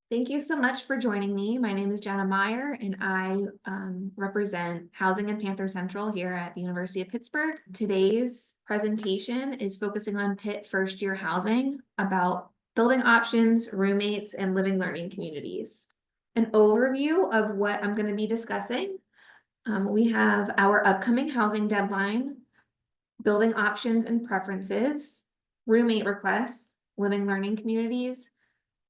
Thank you so much for joining me. My name is Jenna Meyer, and I represent Housing and Panther Central here at the University of Pittsburgh. Today's presentation is focusing on Pitt first-year housing, about building options, roommates, and living learning communities. An overview of what I'm going to be discussing. We have our upcoming housing deadline, building options and preferences, roommate requests, living learning communities,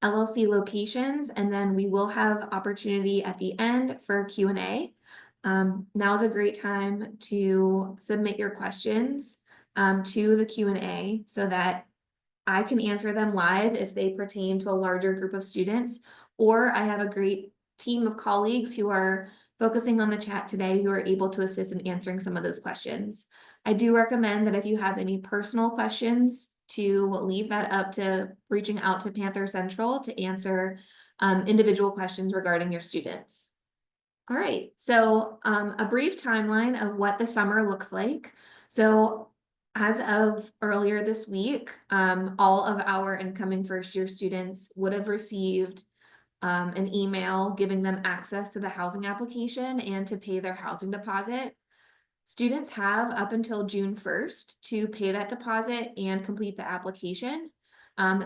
LLC locations, and then we will have opportunity at the end for Q&A. Now is a great time to submit your questions to the Q&A so that I can answer them live if they pertain to a larger group of students, or I have a great team of colleagues who are focusing on the chat today who are able to assist in answering some of those questions. I do recommend that if you have any personal questions, to leave that up to reaching out to Panther Central to answer individual questions regarding your students. All right, so a brief timeline of what the summer looks like. So as of earlier this week, all of our incoming first-year students would have received an email giving them access to the housing application and to pay their housing deposit. Students have up until June 1st to pay that deposit and complete the application.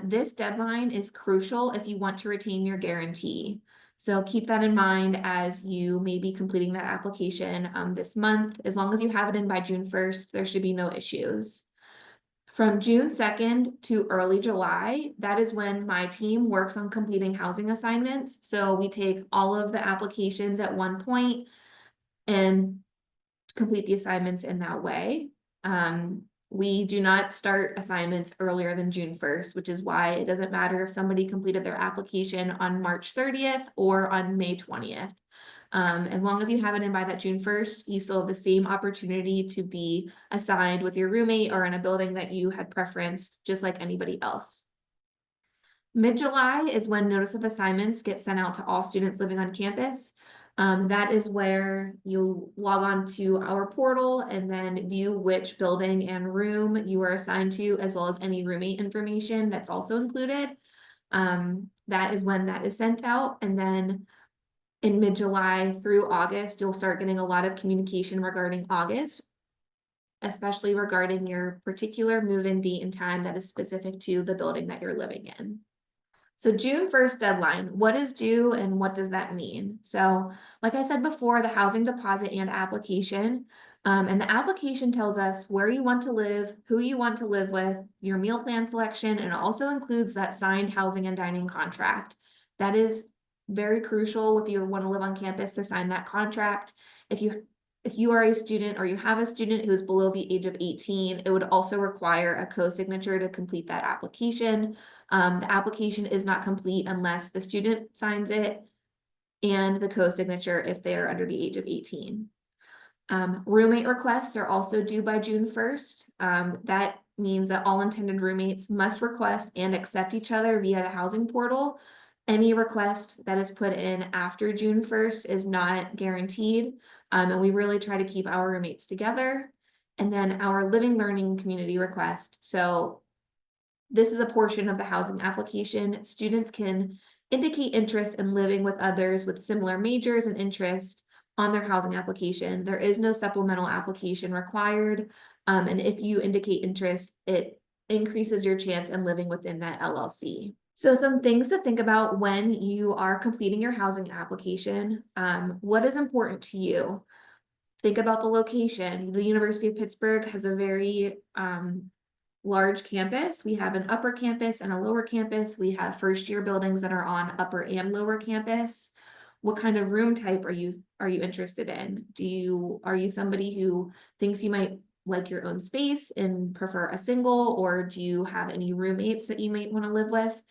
This deadline is crucial if you want to retain your guarantee. So keep that in mind as you may be completing that application this month. As long as you have it in by June 1st, there should be no issues. From June 2nd to early July, that is when my team works on completing housing assignments. So we take all of the applications at one point and complete the assignments in that way. We do not start assignments earlier than June 1st, which is why it doesn't matter if somebody completed their application on March 30th or on May 20th. As long as you have it in by that June 1st, you still have the same opportunity to be assigned with your roommate or in a building that you had preferenced, just like anybody else. Mid-July is when notice of assignments get sent out to all students living on campus. That is where you log on to our portal and then view which building and room you are assigned to, as well as any roommate information that's also included. That is when that is sent out. And then in mid-July through August, you'll start getting a lot of communication regarding August, especially regarding your particular move-in date and time that is specific to the building that you're living in. So June 1st deadline, what is due and what does that mean? So like I said before, the housing deposit and application, and the application tells us where you want to live, who you want to live with, your meal plan selection, and it also includes that signed housing and dining contract. That is very crucial if you want to live on campus to sign that contract. If you are a student or you have a student who is below the age of 18, it would also require a co-signature to complete that application. The application is not complete unless the student signs it and the co-signature if they are under the age of 18. Roommate requests are also due by June 1st. That means that all intended roommates must request and accept each other via the housing portal. Any request that is put in after June 1st is not guaranteed, and we really try to keep our roommates together. And then our living learning community request. So this is a portion of the housing application. Students can indicate interest in living with others with similar majors and interests on their housing application. There is no supplemental application required. And if you indicate interest, it increases your chance in living within that LLC. So some things to think about when you are completing your housing application. What is important to you? Think about the location. The University of Pittsburgh has a very large campus. We have an upper campus and a lower campus. We have first year buildings that are on upper and lower campus. What kind of room type are you interested in? Are you somebody who thinks you might like your own space and prefer a single, or do you have any roommates that you might want to live with?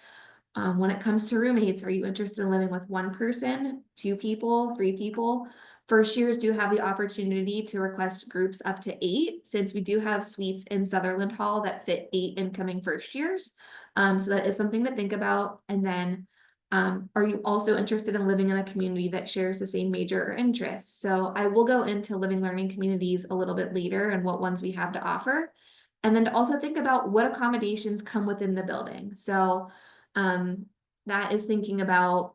When it comes to roommates, are you interested in living with one person, two people, three people? First years do have the opportunity to request groups up to 8, since we do have suites in Sutherland Hall that fit 8 incoming first years. So that is something to think about. And then are you also interested in living in a community that shares the same major or interest? So I will go into living learning communities a little bit later and what ones we have to offer. And then to also think about what accommodations come within the building. So that is thinking about,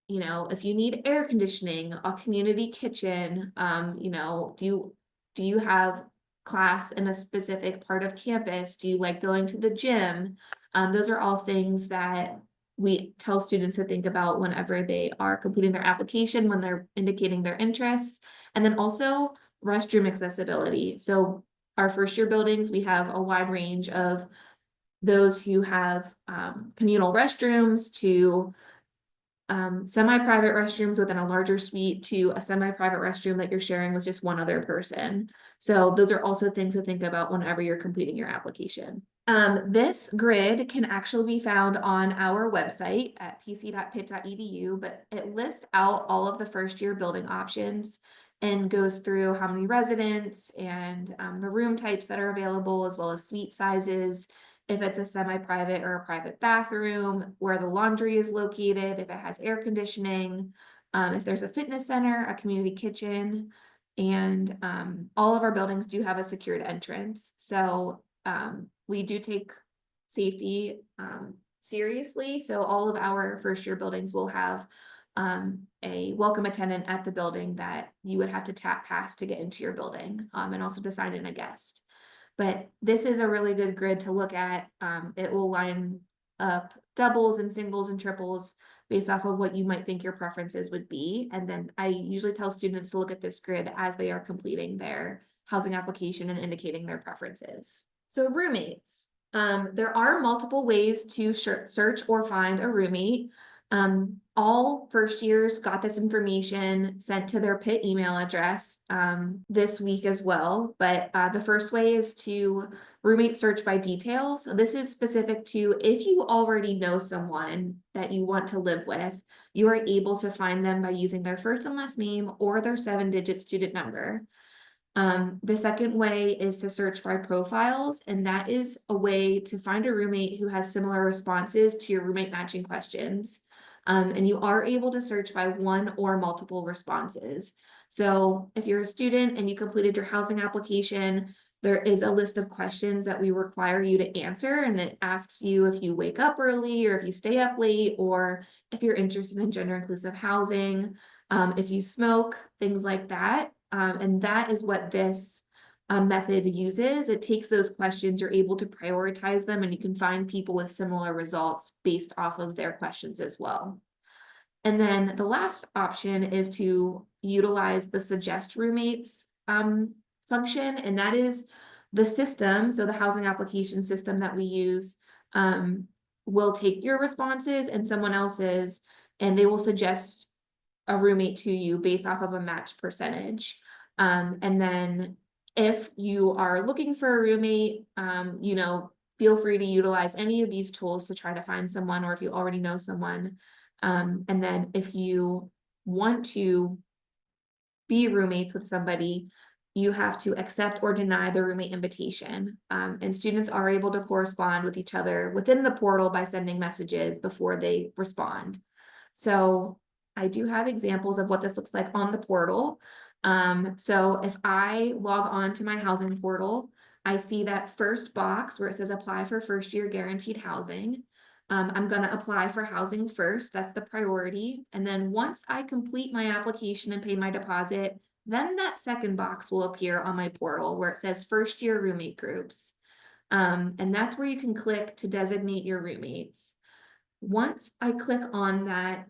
you know, if you need air conditioning, a community kitchen, you know, do you have class in a specific part of campus? Do you like going to the gym? Those are all things that we tell students to think about whenever they are completing their application, when they're indicating their interests. And then also restroom accessibility. So our first year buildings, we have a wide range of those who have communal restrooms to semi-private restrooms within a larger suite to a semi-private restroom that you're sharing with just one other person. So those are also things to think about whenever you're completing your application. This grid can actually be found on our website at pc.pitt.edu, but it lists out all of the first year building options and goes through how many residents and the room types that are available, as well as suite sizes, if it's a semi-private or a private bathroom, where the laundry is located, if it has air conditioning, if there's a fitness center, a community kitchen, and all of our buildings do have a secured entrance. So we do take safety seriously. So all of our first year buildings will have a welcome attendant at the building that you would have to tap past to get into your building, and also to sign in a guest. But this is a really good grid to look at. It will line up doubles and singles and triples based off of what you might think your preferences would be. And then I usually tell students to look at this grid as they are completing their housing application and indicating their preferences. So roommates. There are multiple ways to search or find a roommate. All first years got this information sent to their Pitt email address this week as well. But the first way is to roommate search by details. So this is specific to if you already know someone that you want to live with, you are able to find them by using their first and last name or their 7-digit student number. The second way is to search by profiles, and that is a way to find a roommate who has similar responses to your roommate matching questions. And you are able to search by one or multiple responses. So if you're a student and you completed your housing application, there is a list of questions that we require you to answer, and it asks you if you wake up early or if you stay up late, or if you're interested in gender inclusive housing, if you smoke, things like that. And that is what this method uses. It takes those questions, you're able to prioritize them, and you can find people with similar results based off of their questions as well. And then the last option is to utilize the suggest roommates function, and that is the system. So the housing application system that we use will take your responses and someone else's, and they will suggest a roommate to you based off of a match percentage. And then if you are looking for a roommate, you know, feel free to utilize any of these tools to try to find someone, or if you already know someone. And then if you want to be roommates with somebody, you have to accept or deny the roommate invitation. And students are able to correspond with each other within the portal by sending messages before they respond. So I do have examples of what this looks like on the portal. So if I log on to my housing portal, I see that first box where it says apply for first year guaranteed housing. I'm going to apply for housing first. That's the priority. And then once I complete my application and pay my deposit, then that second box will appear on my portal where it says first year roommate groups. And that's where you can click to designate your roommates. Once I click on that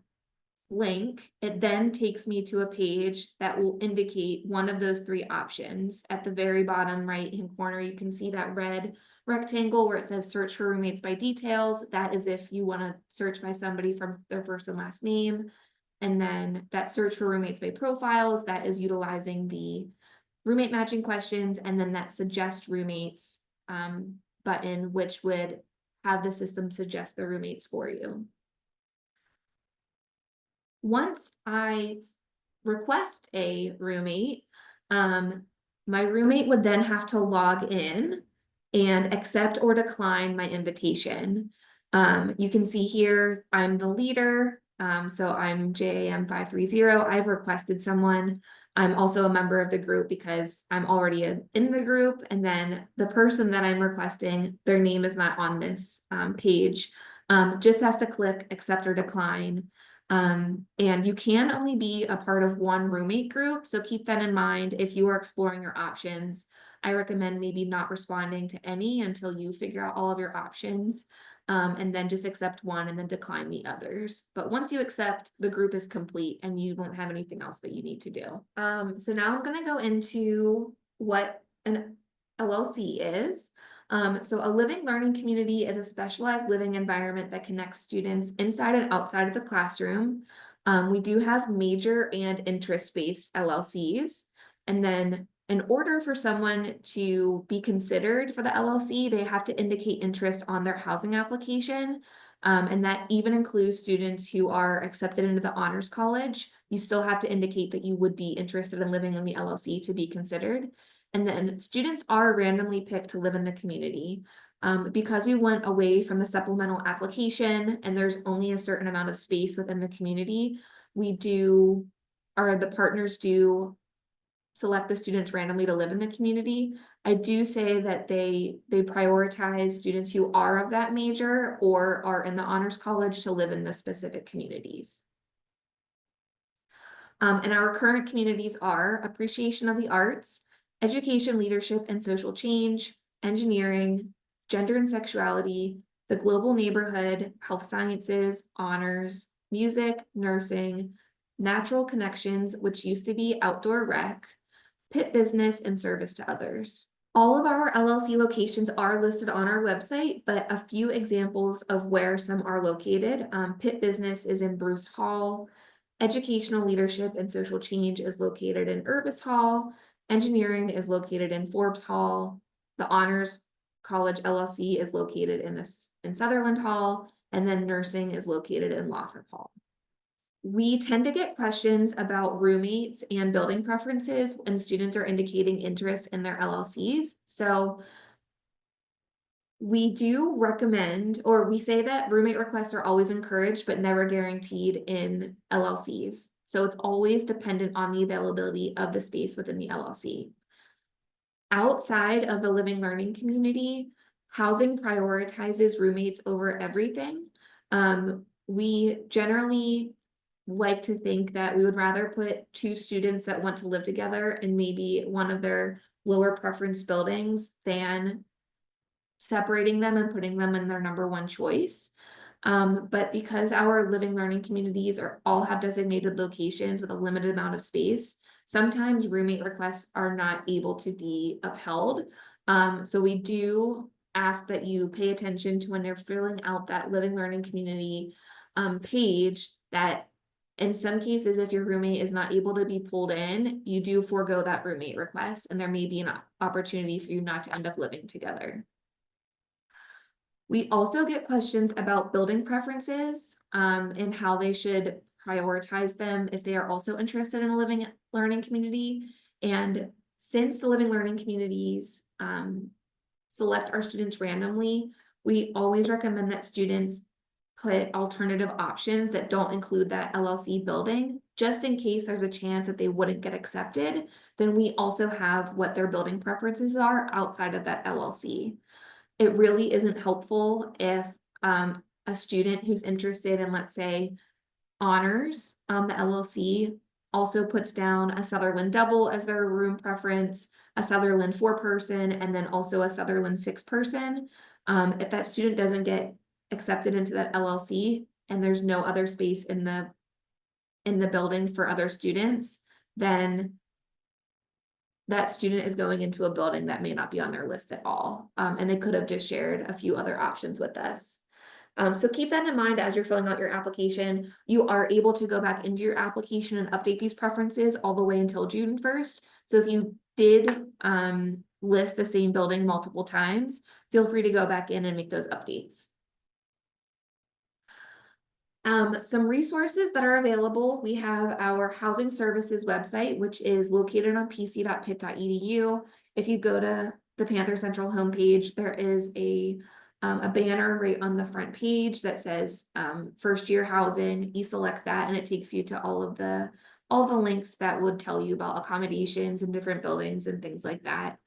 link, it then takes me to a page that will indicate one of those three options. At the very bottom right hand corner, you can see that red rectangle where it says search for roommates by details. That is if you want to search by somebody from their first and last name. And then that search for roommates by profiles, that is utilizing the roommate matching questions. And then that suggest roommates button, which would have the system suggest the roommates for you. Once I request a roommate, my roommate would then have to log in and accept or decline my invitation. You can see here, I'm the leader. So I'm JAM 530. I've requested someone. I'm also a member of the group because I'm already in the group. And then the person that I'm requesting, their name is not on this page just has to click accept or decline. And you can only be a part of one roommate group, so keep that in mind if you are exploring your options. I recommend maybe not responding to any until you figure out all of your options, and then just accept one and then decline the others. But once you accept, the group is complete and you won't have anything else that you need to do. So now I'm gonna go into what an LLC is. So a living learning community is a specialized living environment that connects students inside and outside of the classroom. We do have major and interest-based LLCs. And then in order for someone to be considered for the LLC, they have to indicate interest on their housing application. And that even includes students who are accepted into the honors college. You still have to indicate that you would be interested in living in the LLC to be considered. And then students are randomly picked to live in the community. Because we went away from the supplemental application and there's only a certain amount of space within the community, the partners do select the students randomly to live in the community. I do say that they prioritize students who are of that major or are in the honors college to live in the specific communities. And our current communities are appreciation of the arts, education, leadership, and social change, engineering, gender and sexuality, the global neighborhood, health sciences, honors, music, nursing, natural connections, which used to be outdoor rec, Pitt business, and service to others. All of our LLC locations are listed on our website, but a few examples of where some are located. Pitt business is in Bruce Hall. Educational leadership and social change is located in Urbis Hall. Engineering is located in Forbes Hall. The Honors College LLC is located in Sutherland Hall, and then nursing is located in Lothrop Hall. We tend to get questions about roommates and building preferences when students are indicating interest in their LLCs. So we do recommend, or we say that roommate requests are always encouraged, but never guaranteed in LLCs. So it's always dependent on the availability of the space within the LLC. Outside of the living learning community, housing prioritizes roommates over everything. We generally like to think that we would rather put two students that want to live together in maybe one of their lower preference buildings than separating them and putting them in their number one choice. But because our living learning communities all have designated locations with a limited amount of space, sometimes roommate requests are not able to be upheld. So we do ask that you pay attention to when you're filling out that living learning community page, that in some cases, if your roommate is not able to be pulled in, you do forego that roommate request, and there may be an opportunity for you not to end up living together. We also get questions about building preferences and how they should prioritize them if they are also interested in a living learning community. And since the living learning communities select our students randomly, we always recommend that students put alternative options that don't include that LLC building, just in case there's a chance that they wouldn't get accepted. Then we also have what their building preferences are outside of that LLC. It really isn't helpful if a student who's interested in, let's say, honors, the LLC also puts down a Sutherland double as their room preference, a Sutherland 4-person, and then also a Sutherland 6-person. If that student doesn't get accepted into that LLC and there's no other space in the building for other students, then that student is going into a building that may not be on their list at all. And they could have just shared a few other options with us. So keep that in mind as you're filling out your application. You are able to go back into your application and update these preferences all the way until June 1st. So if you did list the same building multiple times, feel free to go back in and make those updates. Some resources that are available. We have our housing services website, which is located on pc.pitt.edu. If you go to the Panther Central homepage, there is a banner right on the front page that says first year housing. You select that and it takes you to all the links that would tell you about accommodations and different buildings and things like that.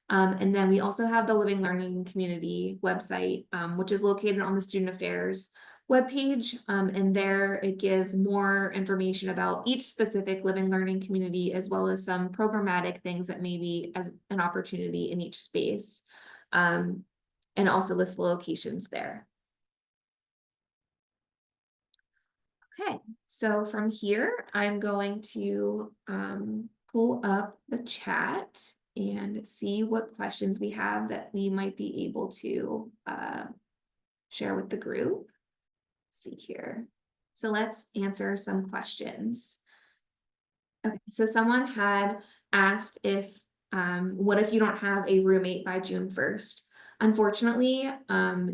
And then we also have the Living Learning Community website, which is located on the Student Affairs webpage. And there it gives more information about each specific living learning community, as well as some programmatic things that may be as an opportunity in each space. And also lists the locations there. Okay, so from here, I'm going to pull up the chat and see what questions we have that we might be able to share with the group. Let's see here. So let's answer some questions. Okay, so someone had asked if, what if you don't have a roommate by June 1st? Unfortunately,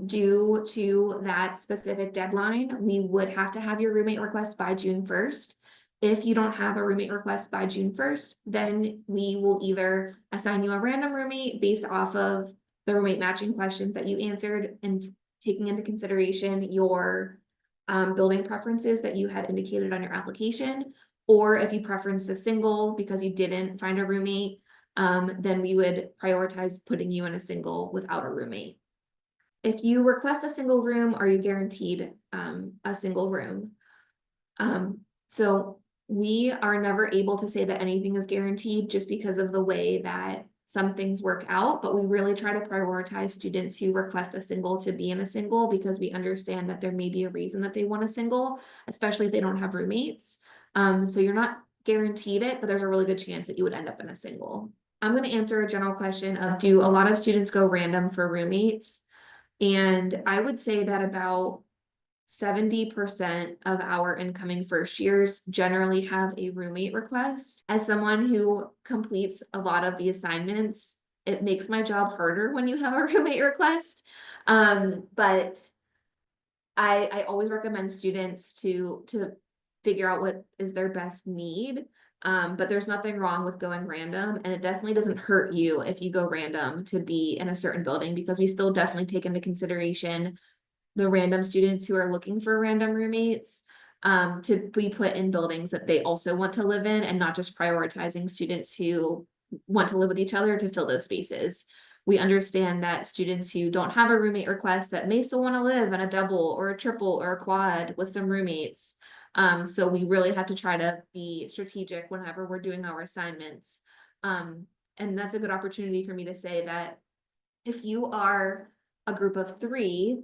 due to that specific deadline, we would have to have your roommate request by June 1st. If you don't have a roommate request by June 1st, then we will either assign you a random roommate based off of the roommate matching questions that you answered and taking into consideration your building preferences that you had indicated on your application. Or if you preference a single because you didn't find a roommate, then we would prioritize putting you in a single without a roommate. If you request a single room, are you guaranteed a single room? So we are never able to say that anything is guaranteed just because of the way that some things work out, but we really try to prioritize students who request a single to be in a single because we understand that there may be a reason that they want a single, especially if they don't have roommates. So you're not guaranteed it, but there's a really good chance that you would end up in a single. I'm going to answer a general question of, do a lot of students go random for roommates? And I would say that about 70% of our incoming first years generally have a roommate request. As someone who completes a lot of the assignments, it makes my job harder when you have a roommate request. But I always recommend students to figure out what is their best need. But there's nothing wrong with going random, and it definitely doesn't hurt you if you go random to be in a certain building, because we still definitely take into consideration the random students who are looking for random roommates to be put in buildings that they also want to live in, and not just prioritizing students who want to live with each other to fill those spaces. We understand that students who don't have a roommate request that may still want to live in a double or a triple or a quad with some roommates. So we really have to try to be strategic whenever we're doing our assignments. And that's a good opportunity for me to say that if you are a group of 3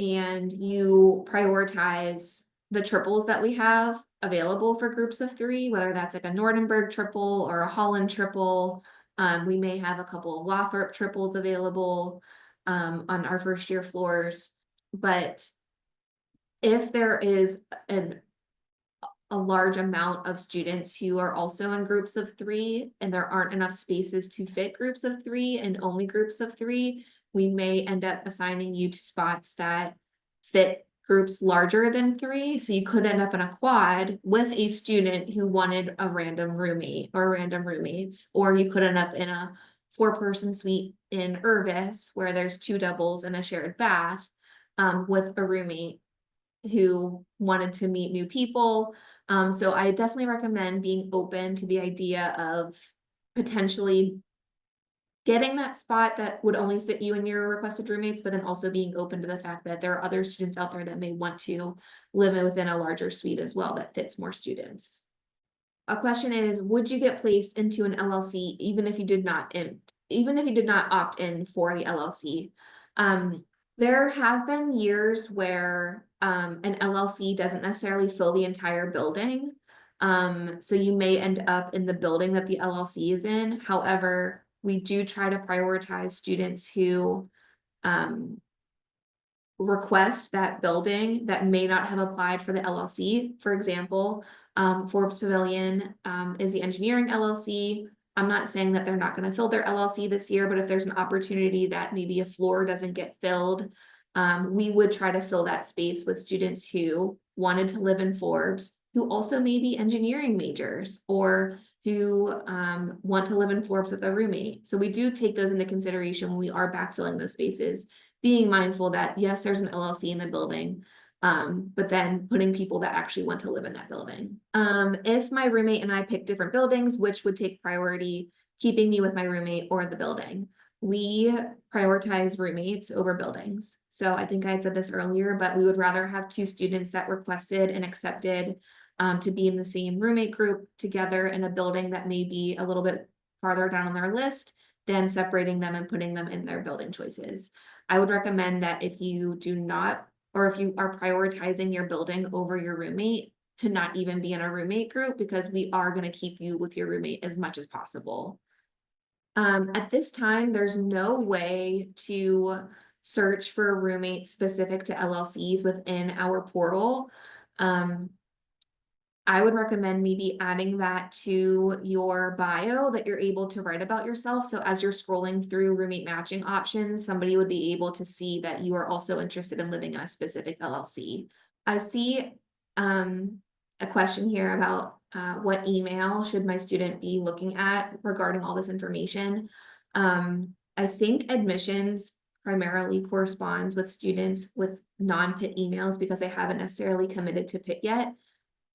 and you prioritize the triples that we have available for groups of 3, whether that's like a Nordenberg triple or a Holland triple, we may have a couple of Lothrop triples available on our first year floors. But if there is a large amount of students who are also in groups of 3 and there aren't enough spaces to fit groups of 3 and only groups of 3, we may end up assigning you to spots that fit groups larger than 3. So you could end up in a quad with a student who wanted a random roommate or random roommates, or you could end up in a 4-person suite in Irvis where there's 2 doubles and a shared bath with a roommate who wanted to meet new people. So I definitely recommend being open to the idea of potentially getting that spot that would only fit you and your requested roommates, but then also being open to the fact that there are other students out there that may want to live within a larger suite as well that fits more students. A question is, would you get placed into an LLC even if you did not opt in for the LLC? There have been years where an LLC doesn't necessarily fill the entire building. So you may end up in the building that the LLC is in. However, we do try to prioritize students who request that building that may not have applied for the LLC. For example, Forbes Pavilion is the engineering LLC. I'm not saying that they're not going to fill their LLC this year, but if there's an opportunity that maybe a floor doesn't get filled, we would try to fill that space with students who wanted to live in Forbes, who also may be engineering majors or who want to live in Forbes with a roommate. So we do take those into consideration when we are backfilling those spaces, being mindful that yes, there's an LLC in the building, but then putting people that actually want to live in that building. If my roommate and I pick different buildings, which would take priority? keeping me with my roommate or the building. We prioritize roommates over buildings. So I think I had said this earlier, but we would rather have two students that requested and accepted to be in the same roommate group together in a building that may be a little bit farther down on their list than separating them and putting them in their building choices. I would recommend that if you do not, or if you are prioritizing your building over your roommate, to not even be in a roommate group, because we are going to keep you with your roommate as much as possible. At this time, there's no way to search for roommates specific to LLCs within our portal. I would recommend maybe adding that to your bio, that you're able to write about yourself. So as you're scrolling through roommate matching options, somebody would be able to see that you are also interested in living in a specific LLC. I see a question here about what email should my student be looking at regarding all this information. I think admissions primarily corresponds with students with non-Pitt emails because they haven't necessarily committed to Pitt yet.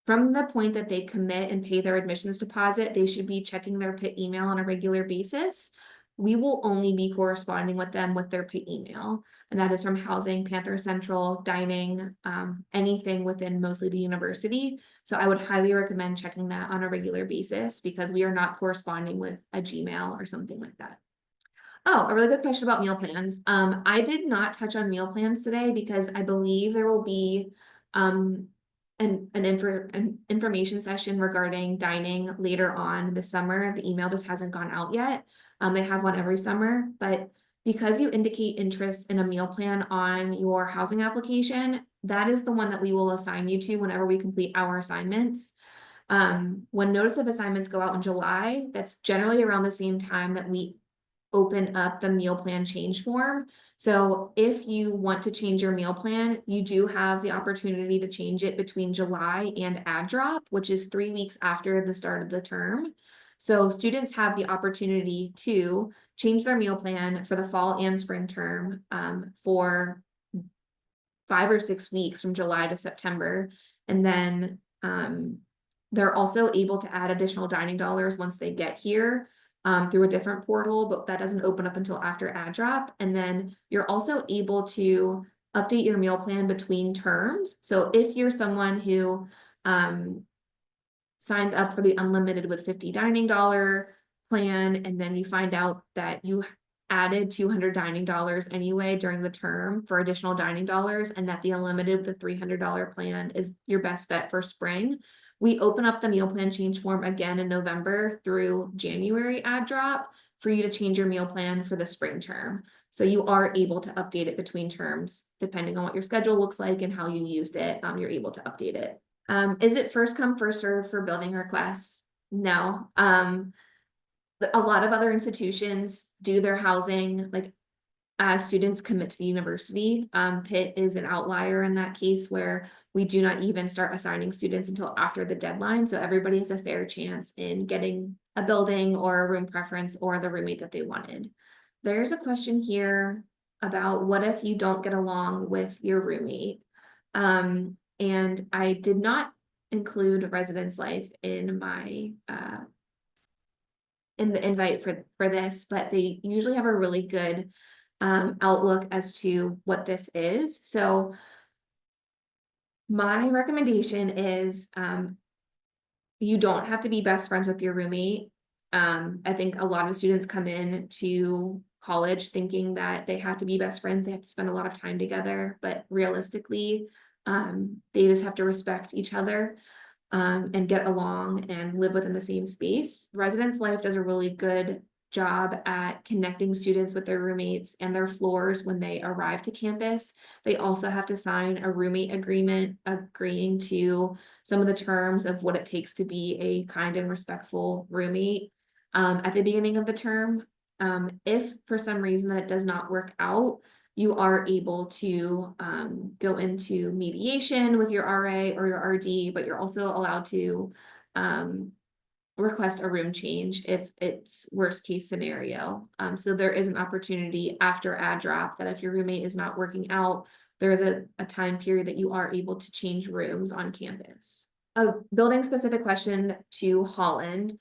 From the point that they commit and pay their admissions deposit, they should be checking their Pitt email on a regular basis. We will only be corresponding with them with their Pitt email, and that is from housing, Panther Central, dining, anything within mostly the university. So I would highly recommend checking that on a regular basis, because we are not corresponding with a Gmail or something like that. Oh, a really good question about meal plans. I did not touch on meal plans today because I believe there will be an information session regarding dining later on this summer. The email just hasn't gone out yet. They have one every summer, but because you indicate interest in a meal plan on your housing application, that is the one that we will assign you to whenever we complete our assignments. When notice of assignments go out in July, that's generally around the same time that we open up the meal plan change form. So if you want to change your meal plan, you do have the opportunity to change it between July and add drop, which is 3 weeks after the start of the term. So students have the opportunity to change their meal plan for the fall and spring term for 5 or 6 weeks from July to September. And then they're also able to add additional dining dollars once they get here through a different portal, but that doesn't open up until after add drop. And then you're also able to update your meal plan between terms. So if you're someone who signs up for the unlimited with $50 dining plan, and then you find out that you added $200 dining anyway during the term for additional dining dollars, and that the unlimited with the $300 plan is your best bet for spring, we open up the meal plan change form again in November through January add drop for you to change your meal plan for the spring term. So you are able to update it between terms, depending on what your schedule looks like and how you used it, you're able to update it. Is it first come, first serve for building requests? No. A lot of other institutions do their housing like as students commit to the university. Pitt is an outlier in that case where we do not even start assigning students until after the deadline. So everybody has a fair chance in getting a building or a room preference or the roommate that they wanted. There's a question here about what if you don't get along with your roommate? And I did not include residence life in my in the invite for this, but they usually have a really good outlook as to what this is. So my recommendation is you don't have to be best friends with your roommate. I think a lot of students come in to college thinking that they have to be best friends, they have to spend a lot of time together, but realistically, they just have to respect each other and get along and live within the same space. Residence Life does a really good job at connecting students with their roommates and their floors when they arrive to campus. They also have to sign a roommate agreement agreeing to some of the terms of what it takes to be a kind and respectful roommate at the beginning of the term. If for some reason that it does not work out, you are able to go into mediation with your RA or your RD, but you're also allowed to request a room change if it's worst case scenario. So there is an opportunity after add drop that if your roommate is not working out, there is a time period that you are able to change rooms on campus. A building specific question to Holland.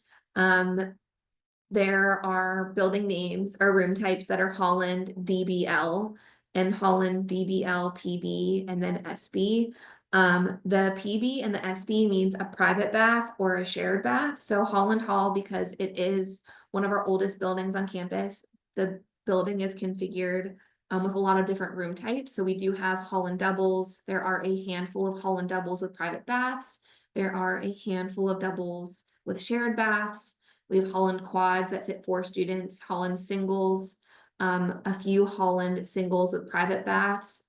there are building names or room types that are Holland DBL and Holland DBL PB and then SB. The PB and the SB means a private bath or a shared bath. So Holland Hall, because it is one of our oldest buildings on campus, the building is configured with a lot of different room types. So we do have Holland doubles. There are a handful of Holland doubles with private baths. There are a handful of doubles with shared baths. We have Holland quads that fit 4 students, Holland singles, a few Holland singles with private baths,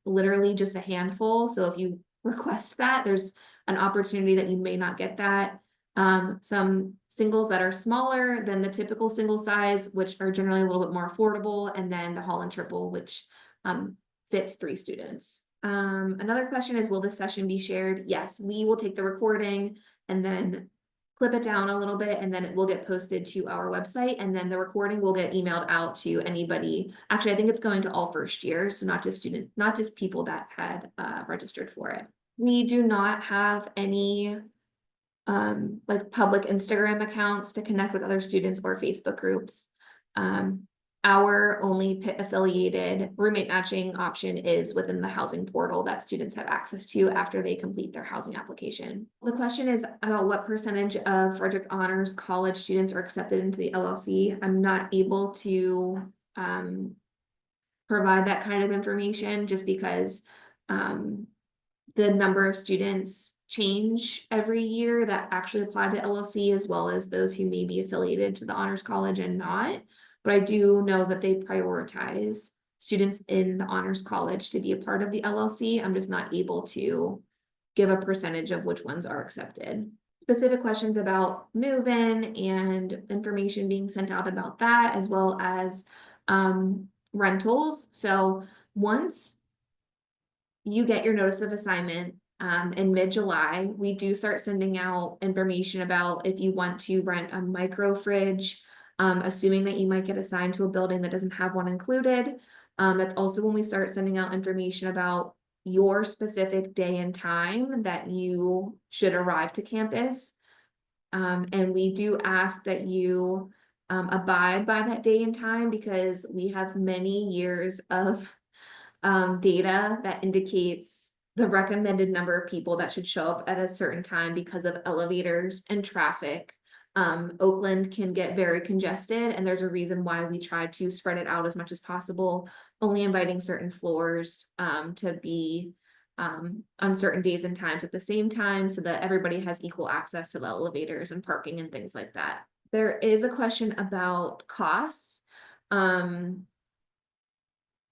literally just a handful. So if you request that, there's an opportunity that you may not get that. Some singles that are smaller than the typical single size, which are generally a little bit more affordable, and then the Holland triple, which fits 3 students. Another question is, will this session be shared? Yes, we will take the recording and then clip it down a little bit, and then it will get posted to our website, and then the recording will get emailed out to anybody. Actually, I think it's going to all first years, so not just people that had registered for it. We do not have any like public Instagram accounts to connect with other students or Facebook groups. Our only Pitt affiliated roommate matching option is within the housing portal that students have access to after they complete their housing application. The question is about what percentage of Frederick Honors College students are accepted into the LLC. I'm not able to provide that kind of information just because the number of students change every year that actually apply to LLC, as well as those who may be affiliated to the Honors College and not. But I do know that they prioritize students in the Honors College to be a part of the LLC. I'm just not able to give a percentage of which ones are accepted. Specific questions about move-in and information being sent out about that, as well as rentals. So once you get your notice of assignment in mid-July, we do start sending out information about if you want to rent a micro fridge, assuming that you might get assigned to a building that doesn't have one included. That's also when we start sending out information about your specific day and time that you should arrive to campus. And we do ask that you abide by that day and time, because we have many years of data that indicates the recommended number of people that should show up at a certain time because of elevators and traffic. Oakland can get very congested, and there's a reason why we try to spread it out as much as possible, only inviting certain floors to be on certain days and times at the same time, so that everybody has equal access to the elevators and parking and things like that. There is a question about costs.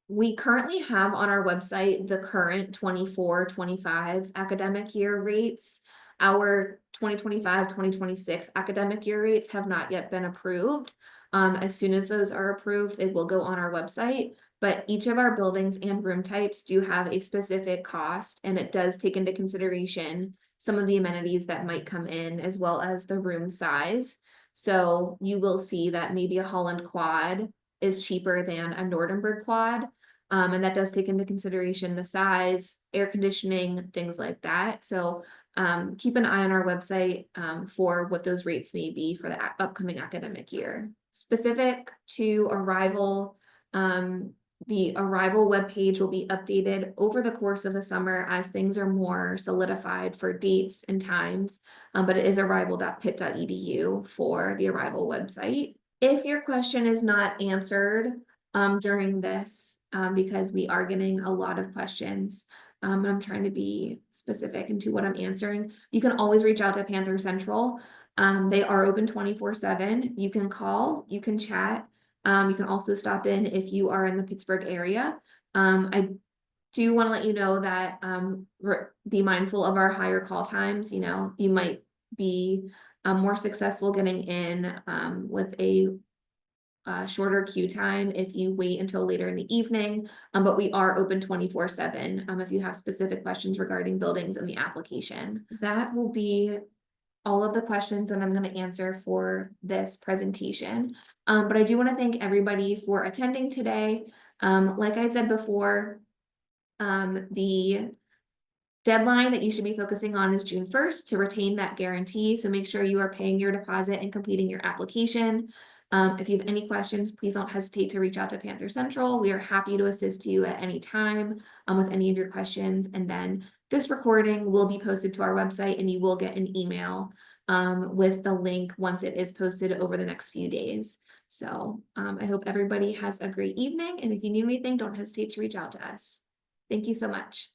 We currently have on our website the current 24-25 academic year rates. Our 2025-2026 academic year rates have not yet been approved. As soon as those are approved, it will go on our website. But each of our buildings and room types do have a specific cost, and it does take into consideration some of the amenities that might come in, as well as the room size. So you will see that maybe a Holland quad is cheaper than a Nordenberg quad. And that does take into consideration the size, air conditioning, things like that. So keep an eye on our website for what those rates may be for the upcoming academic year. Specific to arrival, the arrival webpage will be updated over the course of the summer as things are more solidified for dates and times, but it is arrival.pitt.edu for the arrival website. If your question is not answered during this, because we are getting a lot of questions, and I'm trying to be specific into what I'm answering, you can always reach out to Panther Central. They are open 24/7. You can call, you can chat. You can also stop in if you are in the Pittsburgh area. I do want to let you know that be mindful of our higher call times. You know, you might be more successful getting in with a shorter queue time if you wait until later in the evening, but we are open 24/7 if you have specific questions regarding buildings and the application. That will be all of the questions that I'm going to answer for this presentation. But I do want to thank everybody for attending today. Like I said before, the deadline that you should be focusing on is June 1st to retain that guarantee. So make sure you are paying your deposit and completing your application. If you have any questions, please don't hesitate to reach out to Panther Central. We are happy to assist you at any time with any of your questions. And then this recording will be posted to our website, and you will get an email with the link once it is posted over the next few days. So I hope everybody has a great evening. And if you need anything, don't hesitate to reach out to us. Thank you so much.